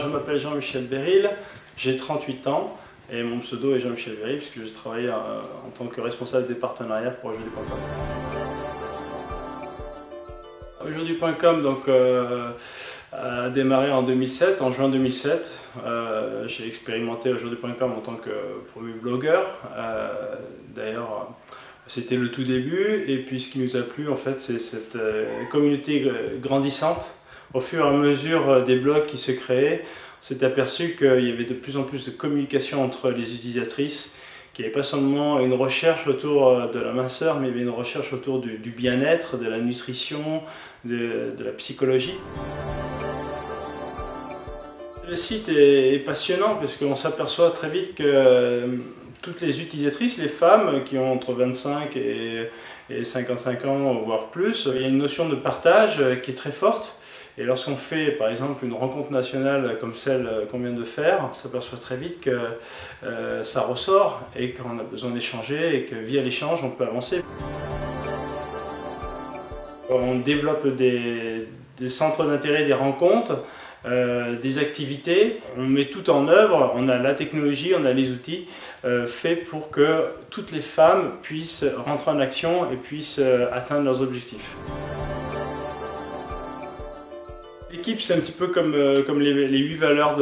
je m'appelle Jean-Michel Béril, j'ai 38 ans et mon pseudo est Jean-Michel Béril puisque je travaille en tant que responsable des partenariats pour Aujourd'hui.com. Aujourd'hui.com a démarré en 2007, en juin 2007. J'ai expérimenté Aujourd'hui.com en tant que premier blogueur. D'ailleurs, c'était le tout début, et puis ce qui nous a plu en fait, c'est cette communauté grandissante. Au fur et à mesure des blogs qui se créaient, on s'est aperçu qu'il y avait de plus en plus de communication entre les utilisatrices, qu'il n'y avait pas seulement une recherche autour de la minceur, mais il y avait une recherche autour du bien-être, de la nutrition, de la psychologie. Le site est passionnant parce qu'on s'aperçoit très vite que toutes les utilisatrices, les femmes qui ont entre 25 et 55 ans, voire plus, il y a une notion de partage qui est très forte. Et lorsqu'on fait par exemple une rencontre nationale comme celle qu'on vient de faire, on s'aperçoit très vite que ça ressort et qu'on a besoin d'échanger et que via l'échange on peut avancer. On développe des centres d'intérêt, des rencontres, des activités, on met tout en œuvre, on a la technologie, on a les outils faits pour que toutes les femmes puissent rentrer en action et puissent atteindre leurs objectifs. L'équipe, c'est un petit peu comme les 8 valeurs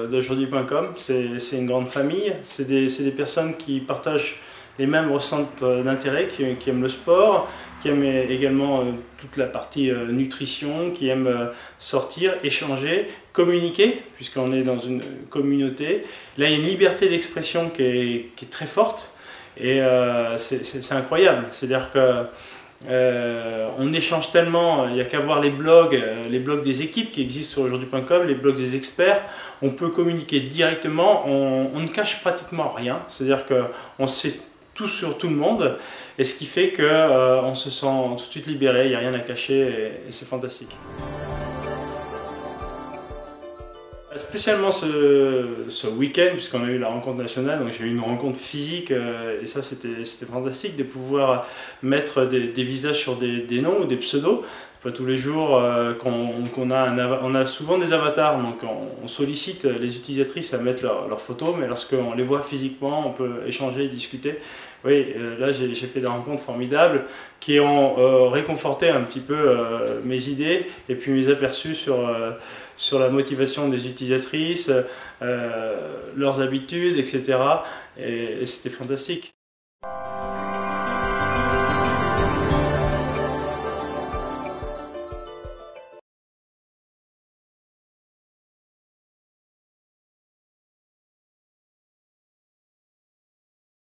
d'aujourd'hui.com, c'est une grande famille, c'est des personnes qui partagent les mêmes centres d'intérêt, qui aiment le sport, qui aiment également toute la partie nutrition, qui aiment sortir, échanger, communiquer, puisqu'on est dans une communauté. Là, il y a une liberté d'expression qui est très forte, et c'est incroyable. C'est-à-dire que on échange tellement, il n'y a qu'à voir les blogs des équipes qui existent sur aujourd'hui.com, les blogs des experts. On peut communiquer directement, on ne cache pratiquement rien, c'est-à-dire qu'on sait tout sur tout le monde, et ce qui fait qu'on se sent tout de suite libéré, il n'y a rien à cacher, et c'est fantastique. Spécialement ce week-end, puisqu'on a eu la rencontre nationale, donc j'ai eu une rencontre physique, et ça c'était fantastique de pouvoir mettre des visages sur des noms ou des pseudos. Pas tous les jours on a souvent des avatars, donc on sollicite les utilisatrices à mettre leurs photos, mais lorsqu'on les voit physiquement, on peut échanger et discuter. Oui, là j'ai fait des rencontres formidables qui ont réconforté un petit peu mes idées et puis mes aperçus sur la motivation des utilisatrices, leurs habitudes, etc. Et c'était fantastique.